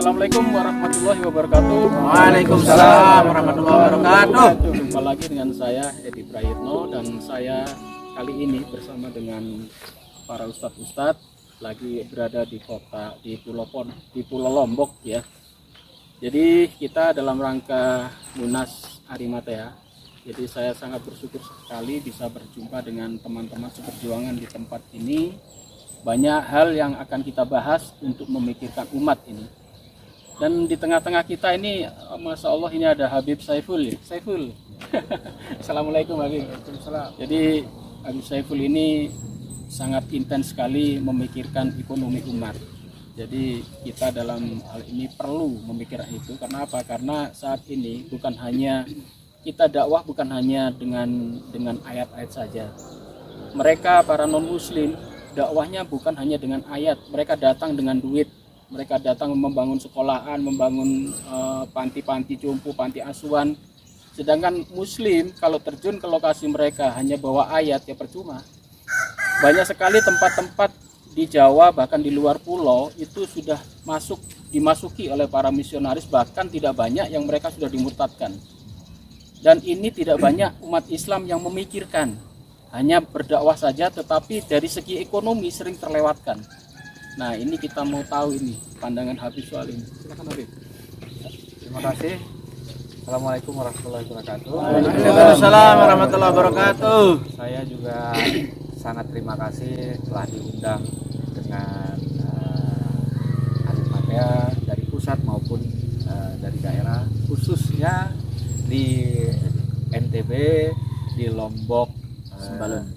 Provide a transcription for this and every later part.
Assalamualaikum warahmatullahi wabarakatuh. Waalaikumsalam warahmatullahi wabarakatuh. Jumpa lagi dengan saya Edi Prayitno, dan saya kali ini bersama dengan para ustadz-ustadz lagi berada di Pulau Lombok ya. Jadi kita dalam rangka Munas Arimatea. Jadi saya sangat bersyukur sekali bisa berjumpa dengan teman-teman seperjuangan di tempat ini. Banyak hal yang akan kita bahas untuk memikirkan umat ini. Dan di tengah-tengah kita ini, Masya Allah, ini ada Habib Saiful ya. Saiful. Assalamualaikum Habib. Jadi Habib Saiful ini sangat intens sekali memikirkan ekonomi umat. Jadi kita dalam hal ini perlu memikirkan itu. Karena apa? Karena saat ini bukan hanya kita dakwah, bukan hanya dengan ayat-ayat saja. Mereka para non-muslim dakwahnya bukan hanya dengan ayat, mereka datang dengan duit, mereka datang membangun sekolahan, membangun panti-panti jompo, panti asuhan. Sedangkan muslim kalau terjun ke lokasi mereka hanya bawa ayat, ya percuma. Banyak sekali tempat-tempat di Jawa, bahkan di luar pulau itu sudah dimasuki oleh para misionaris, bahkan tidak banyak yang mereka sudah dimurtadkan. Dan ini tidak banyak umat Islam yang memikirkan, hanya berdakwah saja, tetapi dari segi ekonomi sering terlewatkan. Nah, ini kita mau tahu ini pandangan Habib soal ini. Silakan Habib. Terima kasih. Assalamualaikum warahmatullahi wabarakatuh. Waalaikumsalam warahmatullahi wabarakatuh. Saya juga sangat terima kasih telah diundang dengan Arimatea dari pusat maupun dari daerah, khususnya di NTB, di Lombok,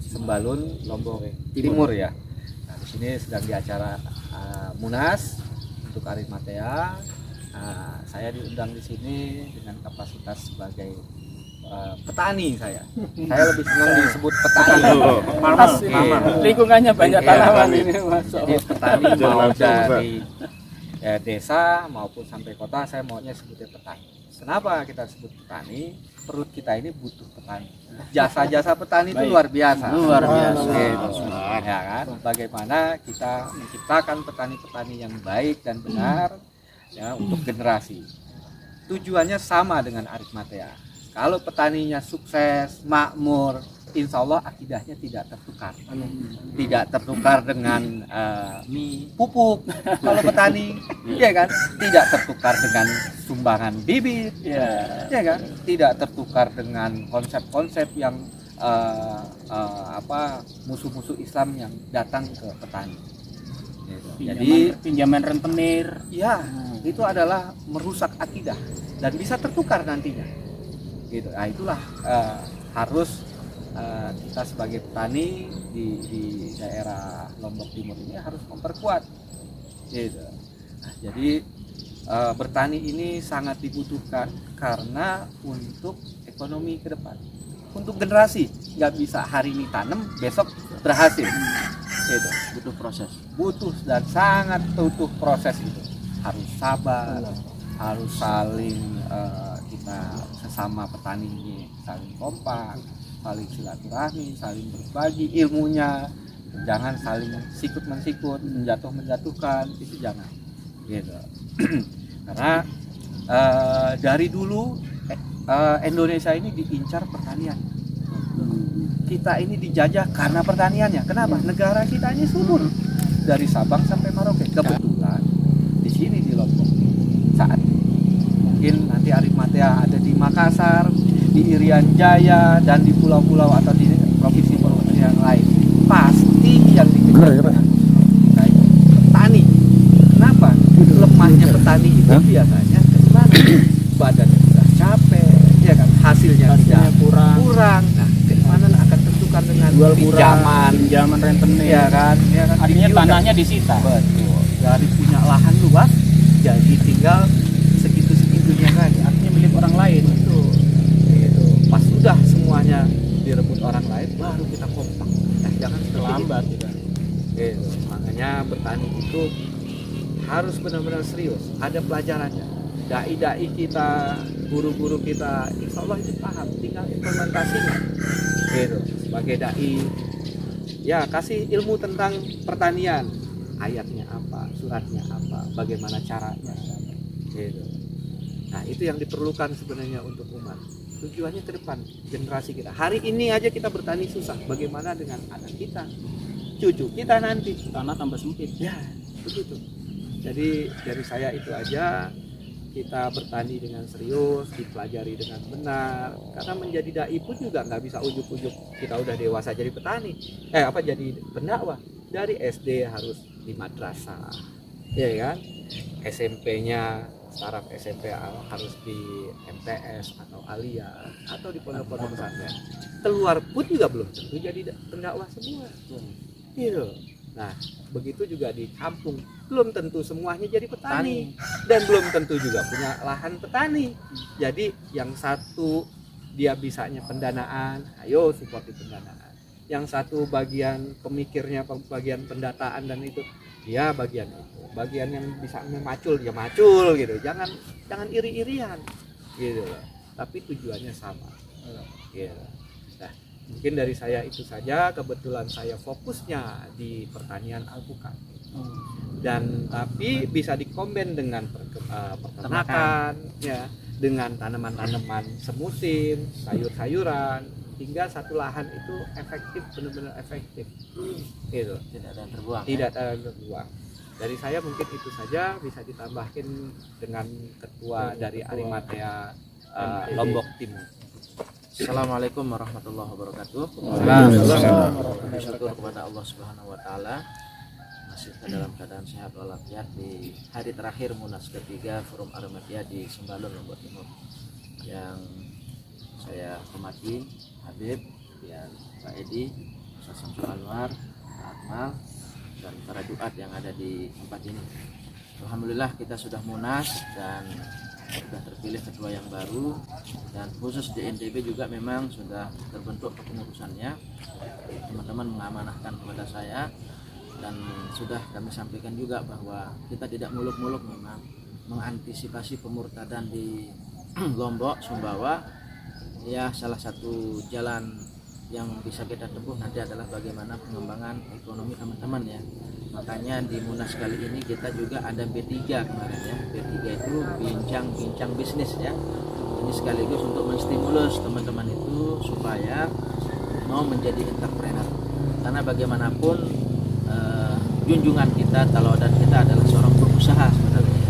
Sembalun, Lombok Timur ya. Nah, di sini sedang di acara Munas untuk Arimatea. Saya diundang di sini dengan kapasitas sebagai petani saya. Saya lebih senang disebut petani. Lingkungannya banyak tanaman ini, Jadi petani mau dari desa maupun sampai kota, saya maunya sebutnya petani. Kenapa kita sebut petani? Perut kita ini butuh petani. Jasa-jasa petani itu luar biasa. Luar biasa. Gitu. Ya kan? Bagaimana kita menciptakan petani-petani yang baik dan benar ya untuk generasi. Tujuannya sama dengan Arimatea. Kalau petaninya sukses, makmur, insya Allah akidahnya tidak tertukar. Tidak tertukar dengan mie pupuk kalau petani, ya kan? Tidak tertukar dengan sumbangan bibit, ya kan? Tidak tertukar dengan konsep-konsep yang musuh-musuh Islam yang datang ke petani. Gitu. Jadi pinjaman rentenir, ya itu adalah merusak akidah dan bisa tertukar nantinya. Gitu. Nah, itulah harus kita sebagai petani di daerah Lombok Timur ini harus memperkuat. Gitu. Nah, jadi bertani ini sangat dibutuhkan karena untuk ekonomi ke depan, untuk generasi. Nggak bisa hari ini tanam besok berhasil. Gitu. Butuh dan sangat butuh proses itu. Harus sabar, harus saling kita sesama petani ini saling kompak, saling silaturahmi, saling berbagi ilmunya, jangan saling sikut-mensikut, menjatuhkan, itu jangan. Gitu. Karena dari dulu Indonesia ini diincar pertanian. Kita ini dijajah karena pertaniannya. Kenapa? Negara kita ini subur dari Sabang sampai Merauke. Kebetulan di sini di Lombok saat mungkin nanti Arimatea ada di Makassar, di Irian Jaya, dan di pulau-pulau atau di provinsi-provinsi yang lain, pasti yang dikejar petani. Kenapa? Lemahnya petani itu biasanya kemana? Badannya sudah capek, ya kan? Hasilnya kurang. Nah, kemana akan tentukan dengan pinjaman rentenir, ya kan? artinya tanahnya disita. Betul. Dari punya lahan luas, jadi tinggal segitu-segitunya lagi. Artinya milik orang lain. Itu pas sudah semuanya direbut orang lain, baru kita kompak. Jangan terlambat gitu. Makanya bertani itu harus benar-benar serius, ada pelajarannya. Dai-dai kita, guru-guru kita, insya Allah itu paham, tinggal implementasinya. Sebagai dai, ya kasih ilmu tentang pertanian, ayatnya apa, suratnya apa, bagaimana caranya. Gitu. Nah itu yang diperlukan sebenarnya untuk umat. Tujuannya ke depan generasi kita. Hari ini aja kita bertani susah, bagaimana dengan anak kita, cucu kita nanti? Tanah tambah sempit. Ya begitu. Jadi dari saya itu aja, kita bertani dengan serius, dipelajari dengan benar. Karena menjadi dai pun juga nggak bisa ujuk-ujuk kita udah dewasa jadi petani, jadi pendakwah. Dari SD harus di madrasah, ya kan? SMP-nya taraf SMP harus di MTS atau Alia atau di pondok-pondok pesantren. Keluar pun juga belum tentu jadi pendakwah semua. Gitu. Nah, begitu juga di kampung, belum tentu semuanya jadi petani dan belum tentu juga punya lahan petani. Jadi yang satu dia bisanya pendanaan, ayo support di pendanaan. Yang satu bagian pemikirnya, bagian pendataan dan itu, dia bagian itu. Bagian yang bisa macul, ya macul gitu. Jangan iri-irian gitu loh. Tapi tujuannya sama. Gitu. Nah, mungkin dari saya itu saja. Kebetulan saya fokusnya di pertanian alpukat. Dan tapi bisa dikombin dengan peternakan ya, dengan tanaman-tanaman semusim, sayur-sayuran, hingga satu lahan itu efektif, benar-benar efektif gitu. Tidak ada yang terbuang. Tidak ada yang terbuang. Dari saya mungkin itu saja, bisa ditambahin dengan ketua dari Arimatea Lombok Timur. Assalamualaikum warahmatullahi wabarakatuh. Bersyukur kepada Allah Subhanahu wa taala masih dalam keadaan sehat walafiat di hari terakhir Munas ketiga Forum Arimatea di Sembalun Lombok Timur. Yang saya hormati Habib dan Pak Edi, Ustaz Samsul Anwar, Pak Akmal, dan para duat yang ada di tempat ini. Alhamdulillah kita sudah Munas dan sudah terpilih ketua yang baru, dan khusus di NTB juga memang sudah terbentuk kepengurusannya. Teman-teman mengamanahkan kepada saya dan sudah kami sampaikan juga bahwa kita tidak muluk-muluk memang mengantisipasi pemurtadan di Lombok, Sumbawa. Ya, salah satu jalan yang bisa kita tempuh nanti adalah bagaimana pengembangan ekonomi teman-teman ya. Makanya di Munas kali ini kita juga ada B3 kemarin ya. B3 itu bincang bisnis ya. Ini sekaligus untuk menstimulus teman-teman itu supaya mau menjadi entrepreneur. Karena bagaimanapun junjungan kita, teladan kita adalah seorang pengusaha sebenarnya.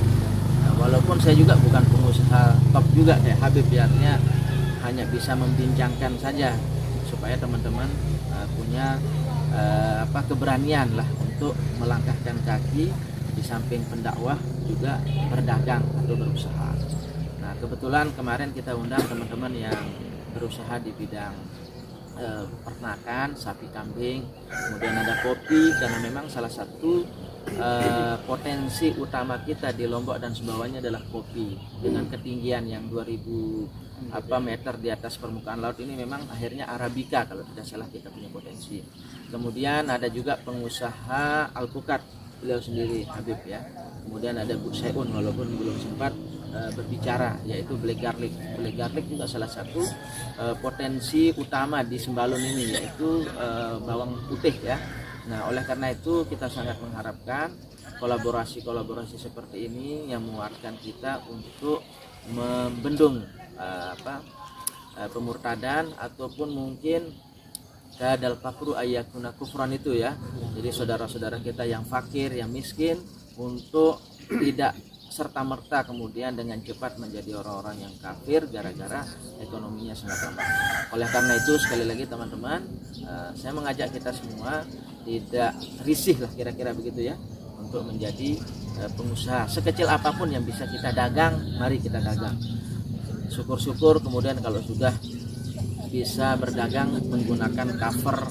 Nah, walaupun saya juga bukan pengusaha top juga kayak Habib ya, artinya hanya bisa membincangkan saja supaya teman-teman punya keberanian lah untuk melangkahkan kaki di samping pendakwah juga berdagang atau berusaha. Nah, kebetulan kemarin kita undang teman-teman yang berusaha di bidang peternakan, sapi kambing, kemudian ada kopi, karena memang salah satu potensi utama kita di Lombok dan Sumbawanya adalah kopi. Dengan ketinggian yang 2000 meter di atas permukaan laut ini memang akhirnya Arabica kalau tidak salah kita punya potensi. Kemudian ada juga pengusaha alpukat, beliau sendiri Habib ya. Kemudian ada Bu Seun walaupun belum sempat berbicara, yaitu black garlic. Black garlic juga salah satu potensi utama di Sembalun ini, yaitu bawang putih ya. Nah, oleh karena itu kita sangat mengharapkan kolaborasi seperti ini yang menguatkan kita untuk membendung pemurtadan ataupun mungkin kadal fakru ayakuna kufran itu ya. Jadi saudara-saudara kita yang fakir, yang miskin, untuk tidak serta-merta kemudian dengan cepat menjadi orang-orang yang kafir gara-gara ekonominya sangat lemah. Oleh karena itu sekali lagi teman-teman, saya mengajak kita semua tidak risih lah kira-kira begitu ya, untuk menjadi pengusaha. Sekecil apapun yang bisa kita dagang, mari kita dagang. Syukur-syukur kemudian kalau sudah bisa berdagang menggunakan cover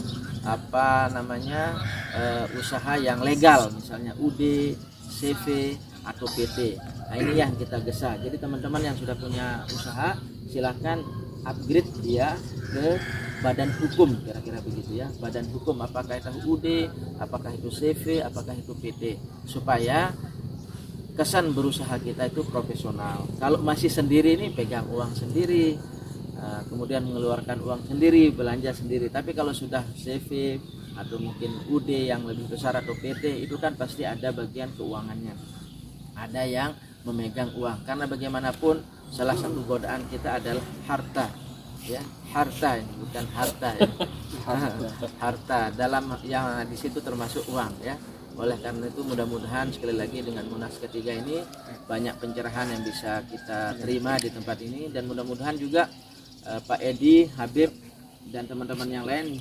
usaha yang legal, misalnya UD, CV atau PT. Nah, ini yang kita gesa. Jadi teman-teman yang sudah punya usaha silahkan upgrade dia ke badan hukum, kira-kira begitu ya. Badan hukum, apakah itu UD, apakah itu CV, apakah itu PT, supaya kesan berusaha kita itu profesional. Kalau masih sendiri nih, pegang uang sendiri, kemudian mengeluarkan uang sendiri, belanja sendiri. Tapi kalau sudah CV atau mungkin UD yang lebih besar atau PT, itu kan pasti ada bagian keuangannya, ada yang memegang uang, karena bagaimanapun salah satu godaan kita adalah harta, ya, harta ini bukan harta ya. Harta dalam yang di situ termasuk uang ya. Oleh karena itu mudah-mudahan sekali lagi dengan Munas ketiga ini banyak pencerahan yang bisa kita terima di tempat ini, dan mudah-mudahan juga Pak Edi, Habib dan teman-teman yang lain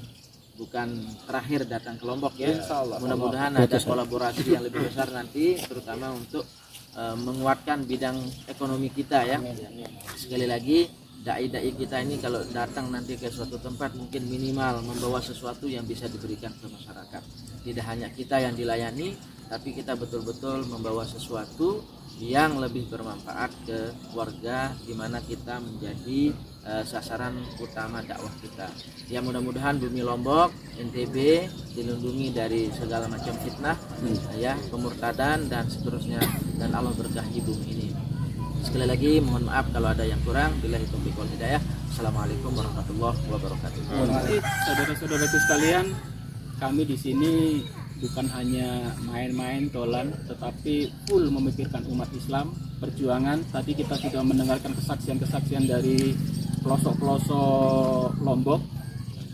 bukan terakhir datang ke Lombok ya. Mudah-mudahan ada kolaborasi yang lebih besar nanti, terutama untuk menguatkan bidang ekonomi kita ya. Sekali lagi dai-dai kita ini kalau datang nanti ke suatu tempat mungkin minimal membawa sesuatu yang bisa diberikan ke masyarakat. Tidak hanya kita yang dilayani, tapi kita betul-betul membawa sesuatu yang lebih bermanfaat ke warga, di mana kita menjadi sasaran utama dakwah kita. Ya, mudah-mudahan bumi Lombok, NTB dilindungi dari segala macam fitnah, ya, pemurtadan dan seterusnya, dan Allah berkahi bumi ini. Sekali lagi mohon maaf kalau ada yang kurang. Billahi taufiq wal hidayah. Assalamualaikum warahmatullahi wabarakatuh. Saudara-saudaraku sekalian, kami di sini bukan hanya main-main dolan, tetapi full memikirkan umat Islam, perjuangan. Tadi kita sudah mendengarkan kesaksian-kesaksian dari pelosok-pelosok Lombok.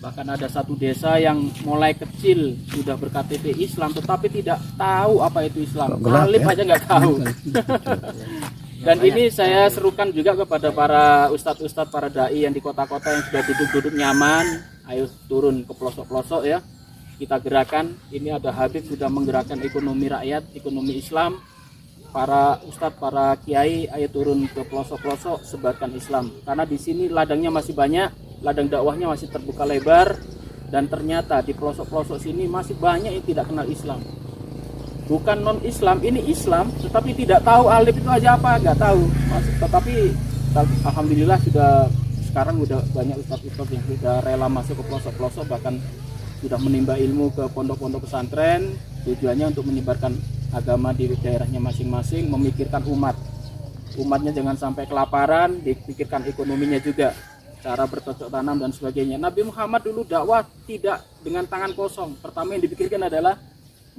Bahkan ada satu desa yang mulai kecil sudah berKTP Islam, tetapi tidak tahu apa itu Islam. Alif aja nggak tahu. Dan ini saya serukan juga kepada para ustadz-ustadz, para dai yang di kota-kota yang sudah duduk-duduk nyaman. Ayo turun ke pelosok-pelosok ya. Kita gerakan. Ini ada Habib sudah menggerakkan ekonomi rakyat, ekonomi Islam. Para ustadz, para kiai, ayo turun ke pelosok-pelosok, sebarkan Islam. Karena di sini ladangnya masih banyak, ladang dakwahnya masih terbuka lebar. Dan ternyata di pelosok-pelosok sini masih banyak yang tidak kenal Islam. Bukan non-Islam, ini Islam, tetapi tidak tahu alif itu aja apa, nggak tahu. Tetapi alhamdulillah sekarang sudah banyak ustadz-ustadz yang sudah rela masuk ke pelosok-pelosok, bahkan sudah menimba ilmu ke pondok-pondok pesantren, tujuannya untuk menyebarkan agama di daerahnya masing-masing, memikirkan umatnya jangan sampai kelaparan, dipikirkan ekonominya juga, cara bercocok tanam dan sebagainya. Nabi Muhammad dulu dakwah tidak dengan tangan kosong. Pertama yang dipikirkan adalah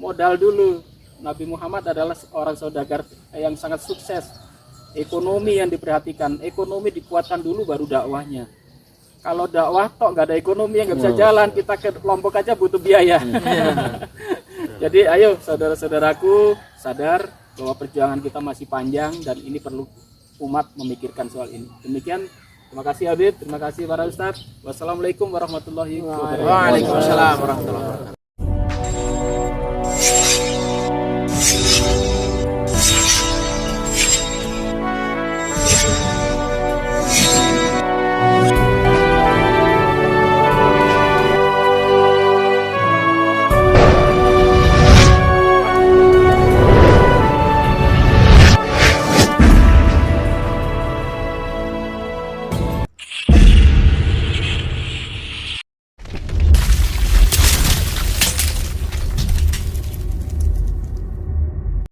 modal dulu. Nabi Muhammad adalah seorang saudagar yang sangat sukses. Ekonomi yang diperhatikan, ekonomi dikuatkan dulu baru dakwahnya. Kalau dakwah tok nggak ada ekonomi yang nggak bisa jalan, kita ke Lombok aja butuh biaya. Jadi ayo saudara-saudaraku sadar bahwa perjuangan kita masih panjang dan ini perlu umat memikirkan soal ini. Demikian, terima kasih Habib, terima kasih para ustadz. Wassalamualaikum warahmatullahi wabarakatuh. Waalaikumsalam warahmatullahi wabarakatuh.